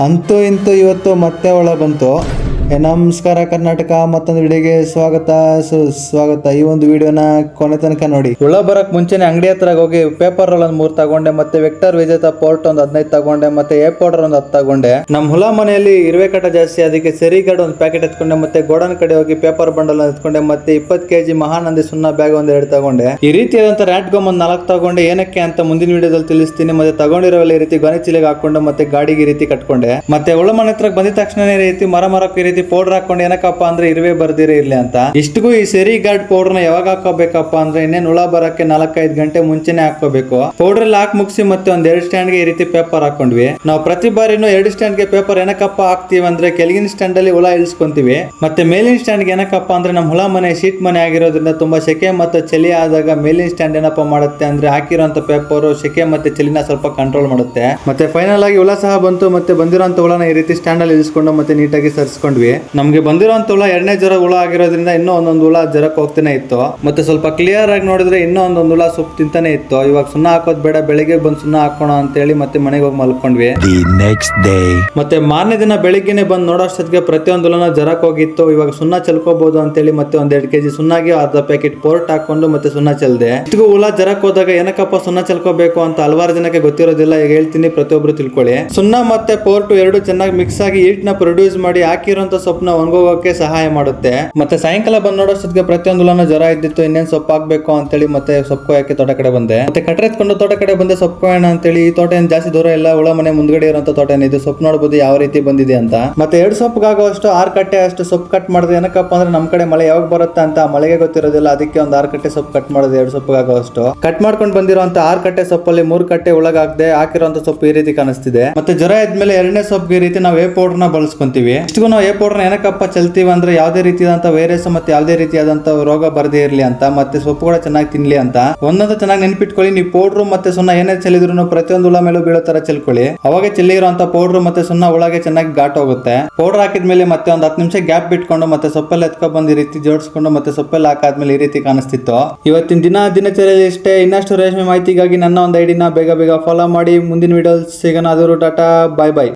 ಅಂತೂ ಇಂತೂ ಇವತ್ತು ಮತ್ತೆ ಒಳ ಬಂತು. ನಮಸ್ಕಾರ ಕರ್ನಾಟಕ, ಮತ್ತೊಂದು ವಿಡಿಯೋಗೆ ಸ್ವಾಗತ. ಈ ಒಂದು ವಿಡಿಯೋನ ಕೊನೆ ತನಕ ನೋಡಿ. ಹುಳ ಬರಕ್ ಮುಂಚೆನೆ ಅಂಗಡಿ ಹತ್ರ ಹೋಗಿ ಪೇಪರ್ ರೋಲ್ ಒಂದು 3 ತಗೊಂಡೆ, ಮತ್ತೆ ವೆಕ್ಟರ್ ವಿಜೇತ ಪೋರ್ಟ್ ಒಂದು 15 ತಗೊಂಡೆ, ಮತ್ತೆ ಎ ಪೌಡರ್ ಒಂದು 10 ತಗೊಂಡೆ. ನಮ್ ಹುಳ ಮನೆಯಲ್ಲಿ ಇರುವೆ ಕಟ ಜಾಸ್ತಿ, ಅದಕ್ಕೆ ಸೆರಿಗಡ್ ಒಂದು ಪ್ಯಾಕೆಟ್ ಎತ್ಕೊಂಡೆ, ಮತ್ತೆ ಗೋಡನ್ ಕಡೆ ಹೋಗಿ ಪೇಪರ್ ಬಂಡಲ್ ಎತ್ಕೊಂಡೆ, ಮತ್ತೆ 20 kg ಮಹಾನಂದಿ ಸುಣ್ಣ ಬ್ಯಾಗ್ ಒಂದು 2 ತಗೊಂಡೆ. ಈ ರೀತಿಯಾದಂತ ರ್ಯಾಟ್ ಗಮ್ ಒಂದು 4 ತಗೊಂಡೆ. ಏನಕ್ಕೆ ಅಂತ ಮುಂದಿನ ವಿಡಿಯೋದಲ್ಲಿ ತಿಳಿಸ್ತೀನಿ. ಮತ್ತೆ ತಗೊಂಡಿರೋಲ್ಲ ಈ ರೀತಿ ಗೊನೆ ಚೀಲಿಗೆ ಹಾಕೊಂಡು ಮತ್ತೆ ಗಾಡಿಗೆ ಈ ರೀತಿ ಕಟ್ಕೊಂಡೆ. ಮತ್ತೆ ಹುಳ ಮನೆ ಹತ್ರ ಬಂದಿದ ತಕ್ಷಣ ಈ ರೀತಿ ಮರಕ್ಕೆ ಈ ರೀತಿ ಪೌಡರ್ ಹಾಕೊಂಡು, ಏನಕ್ಕಪ್ಪ ಅಂದ್ರೆ ಇರುವೆ ಬರ್ದಿರೇ ಇರ್ಲಿ ಅಂತ. ಇಷ್ಟಿಗೂ ಈ ಸೆರಿ ಗಾರ್ಡ್ ಪೌಡರ್ ನ ಯಾವಾಗ ಹಾಕೋಬೇಕಪ್ಪ ಅಂದ್ರೆ ಇನ್ನೇನು ಹುಳ ಬರಕ್ಕೆ 4-5 ಗಂಟೆ ಮುಂಚೆನೆ ಹಾಕೋಬೇಕು. ಪೌಡರ್ ಎಲ್ಲ ಹಾಕಿ ಮುಗಿಸಿ ಮತ್ತೆ ಒಂದ್ 2 ಸ್ಟ್ಯಾಂಡ್ ಗೆ ಈ ರೀತಿ ಪೇಪರ್ ಹಾಕೊಂಡ್ವಿ. ನಾವು ಪ್ರತಿ ಬಾರಿನೂ 2 ಸ್ಟ್ಯಾಂಡ್ ಗೆ ಪೇಪರ್ ಏನಕ್ಕಪ್ಪ ಹಾಕ್ತಿವಿ ಅಂದ್ರೆ ಕೆಳಗಿನ ಸ್ಟ್ಯಾಂಡ್ ಅಲ್ಲಿ ಹುಳ ಇಳಿಸ್ಕೊಂತೀವಿ, ಮತ್ತೆ ಮೇಲಿನ ಸ್ಟ್ಯಾಂಡ್ ಗೆ ಏನಕ್ಕಪ್ಪ ಅಂದ್ರೆ ನಮ್ಮ ಹುಳ ಮನೆ ಶೀಟ್ ಮನೆ ಆಗಿರೋದ್ರಿಂದ ತುಂಬಾ ಸೆಕೆ ಮತ್ತು ಚಳಿ ಆದಾಗ ಮೇಲಿನ ಸ್ಟ್ಯಾಂಡ್ ಏನಪ್ಪಾ ಮಾಡುತ್ತೆ ಅಂದ್ರೆ ಹಾಕಿರೋಂತ ಪೇಪರ್ ಸೆಕೆ ಮತ್ತೆ ಚಳಿನ ಸ್ವಲ್ಪ ಕಂಟ್ರೋಲ್ ಮಾಡುತ್ತೆ. ಮತ್ತೆ ಫೈನಲ್ ಆಗಿ ಹುಳ ಸಹ ಬಂತು. ಮತ್ತೆ ಬಂದಿರೋಂತ ಹುಳನ ಈ ರೀತಿ ಸ್ಟ್ಯಾಂಡ್ ಅಲ್ಲಿ ಇಳಿಸ್ಕೊಂಡು ಮತ್ತೆ ನೀಟಾಗಿ ಸರಿಸ್ಕೊಂಡ್ವಿ. ನಮ್ಗೆ ಬಂದಿರೋಂತ ಹುಳ 2ನೇ ಜ್ವರ ಹುಳ ಆಗಿರೋದ್ರಿಂದ ಇನ್ನೂ ಒಂದೊಂದು ಹುಳ ಜ್ವರಕ್ಕೆ ಹೋಗ್ತಾನೆ ಇತ್ತು. ಮತ್ತೆ ಸ್ವಲ್ಪ ಕ್ಲಿಯರ್ ಆಗಿ ನೋಡಿದ್ರೆ ಇನ್ನೂ ಒಂದೊಂದು ಹುಳ ಸೊಪ್ಪು ತಿಂತಾನೆ ಇತ್ತು. ಇವಾಗ ಸುಣ್ಣ ಹಾಕೋದ್ ಬೇಡ, ಬೆಳಿಗ್ಗೆ ಬಂದು ಸುಣ್ಣ ಹಾಕೋಣ ಅಂತ ಹೇಳಿ ಮತ್ತೆ ಮನೆಗೆ ಹೋಗಿ ಮಲ್ಕೊಂಡ್ವಿ. ಮತ್ತೆ ಮಾರನೇ ದಿನ ಬೆಳಿಗ್ಗೆನೆ ಬಂದು ನೋಡೋಷ್ಟೊತ್ತಿಗೆ ಪ್ರತಿಯೊಂದು ಹುಳನ ಜ್ವರಕ್ಕೆ ಹೋಗಿತ್ತು. ಇವಾಗ ಸುಣ್ಣ ಚೆಲ್ಕೋಬಹುದು ಅಂತ ಹೇಳಿ ಮತ್ತೆ ಒಂದ್ 2 kg ಸುಣ್ಣಗೆ ಅರ್ಧ ಪ್ಯಾಕೆಟ್ ಪೋರ್ಟ್ ಹಾಕೊಂಡು ಮತ್ತೆ ಸುಣ್ಣ ಚೆಲ್ದೆ. ಇಷ್ಟಿಗೂ ಹುಳ ಜ್ವರಕ್ಕೆ ಹೋದಾಗ ಏನಕ್ಕಪ್ಪ ಸುಣ್ಣ ಚೆಲ್ಕೋಬೇಕು ಅಂತ ಹಲವಾರು ಜನಕ್ಕೆ ಗೊತ್ತಿರೋದಿಲ್ಲ. ಈಗ ಹೇಳ್ತೀನಿ, ಪ್ರತಿಯೊಬ್ರು ತಿಳ್ಕೊಳ್ಳಿ. ಸುಣ್ಣ ಮತ್ತೆ ಪೋರ್ಟ್ ಎರಡು ಚೆನ್ನಾಗಿ ಮಿಕ್ಸ್ ಆಗಿ ಹೀಟ್ ನ ಪ್ರೊಡ್ಯೂಸ್ ಮಾಡಿ ಹಾಕಿರೋಂತ ಸೊಪ್ಪನ್ನ ಒಣಗೋಗಕ್ಕೆ ಸಹಾಯ ಮಾಡುತ್ತೆ. ಮತ್ತೆ ಸಾಯಂಕಾಲ ಬಂದ್ ನೋಡೋಷ್ಟೊತ್ತಿಗೆ ಪ್ರತಿಯೊಂದು ಹುಳನ ಜ್ವರ ಇದ್ದಿತ್ತು. ಇನ್ನೇನ್ ಸೊಪ್ಪು ಹಾಕ್ಬೇಕು ಅಂತೇಳಿ ಮತ್ತೆ ಸೊಪ್ಪು ಯಾಕೆ ತೋಟ ಕಡೆ ಬಂದೆ. ಮತ್ತೆ ಕಟ್ರೆ ಎತ್ಕೊಂಡು ತೋಟ ಕಡೆ ಬಂದೆ ಸೊಪ್ಪು ಕೊಯ್ಯೋಣ ಅಂತೇಳಿ. ಈ ತೋಟ ಏನ್ ಜಾಸ್ತಿ ದೂರ ಇಲ್ಲ, ಹುಳ ಮನೆ ಮುಂದ್ಗಡೆ ಇರೋಂತ ತೋಟ ಏನಿದೆ. ಸೊಪ್ಪು ನೋಡಬಹುದು ಯಾವ ರೀತಿ ಬಂದಿದೆ ಅಂತ. ಮತ್ತೆ 2 ಸೊಪ್ಪುಗಾಗೋ ಅಷ್ಟು 6 ಕಟ್ಟೆ ಅಷ್ಟು ಸೊಪ್ಪು ಕಟ್ ಮಾಡಿದ್ರೆ ಏನಕ್ಕಪ್ಪ ಅಂದ್ರೆ ನಮ್ ಕಡೆ ಮಳೆ ಯಾವಾಗ ಬರುತ್ತೆ ಅಂತ ಮಳೆಗೆ ಗೊತ್ತಿರೋದಿಲ್ಲ. ಅದಕ್ಕೆ ಒಂದು 6 ಕಟ್ಟೆ ಸೊಪ್ಪು ಕಟ್ ಮಾಡಿದೆ. 2 ಸೊಪ್ಪುಗಾಗೋ ಅಷ್ಟು ಕಟ್ ಮಾಡ್ಕೊಂಡು ಬಂದಿರೋಂತ 6 ಕಟ್ಟೆ ಸೊಪ್ಪಲ್ಲಿ 3 ಕಟ್ಟೆ ಒಳಗಾಗದೆ ಹಾಕಿರೋಂತ ಸೊಪ್ಪು ಈ ರೀತಿ ಕಾಣಿಸ್ತಿದೆ. ಮತ್ತೆ ಜ್ವರ ಇದ್ಮೇಲೆ 2ನೇ ಸೊಪ್ಪು ಈ ರೀತಿ ನಾವು ಎ ಪೌಡರ್ ನ ಬಳಸ್ಕೊಂತೀವಿ. ಇಷ್ಟಿಗೂ ನಾವು ಎ ಪೌಡರ್ ಏನಕ್ಕಪ್ಪ ಚೆಲ್ತೀವಿ ಅಂದ್ರೆ ಯಾವುದೇ ರೀತಿಯಾದಂತ ವೈರಸ್ ಮತ್ತೆ ಯಾವುದೇ ರೀತಿಯಾದಂತ ರೋಗ ಬರದೇ ಇರ್ಲಿ ಅಂತ, ಮತ್ತೆ ಸೊಪ್ಪು ಕೂಡ ಚೆನ್ನಾಗಿ ತಿನ್ಲಿ ಅಂತ. ಒಂದೊಂದು ಚೆನ್ನಾಗಿ ನೆನ್ಪಿಟ್ಕೊಳ್ಳಿ. ನೀವು ಪೌಡರ್ ಮತ್ತೆ ಸುಣ್ಣ ಏನೇ ಚೆಲ್ಲಿದ್ರು ಪ್ರತಿಯೊಂದು ಹುಳ ಮೇಲೂ ಬೀಳೋ ತರ ಚೆಲ್ಕೊಳ್ಳಿ. ಅವಾಗ ಚೆಲ್ಲಿರುವಂತ ಪೌಡರ್ ಮತ್ತೆ ಸುಣ್ಣ ಒಳಗೆ ಚೆನ್ನಾಗಿ ಘಾಟ್ ಹೋಗುತ್ತೆ. ಪೌಡರ್ ಹಾಕಿದ್ಮೇಲೆ ಮತ್ತೆ ಒಂದು 10 ನಿಮಿಷ ಗ್ಯಾಪ್ ಬಿಟ್ಕೊಂಡು ಮತ್ತೆ ಸೊಪ್ಪೆಲ್ಲ ಎತ್ಕೊಂಡ್ ಬಂದು ಈ ರೀತಿ ಜೋಡಿಸ್ಕೊಂಡು ಮತ್ತೆ ಸೊಪ್ಪೆಲ್ಲ ಹಾಕಾದ್ಮೇಲೆ ಈ ರೀತಿ ಕಾಣಿಸ್ತಿತ್ತು. ಇವತ್ತಿನ ದಿನಚರಿಯಲ್ಲಿ ಇಷ್ಟೇ. ಇನ್ನಷ್ಟು ರೇಷ್ಮೆ ಮಾಹಿತಿಗಾಗಿ ನನ್ನ ಒಂದು ಐಡಿನ ಬೇಗ ಫಾಲೋ ಮಾಡಿ. ಮುಂದಿನ ವಿಡಿಯೋ ಸಿಗೋಣ. ಟಾಟಾ, ಬಾಯ್ ಬಾಯ್.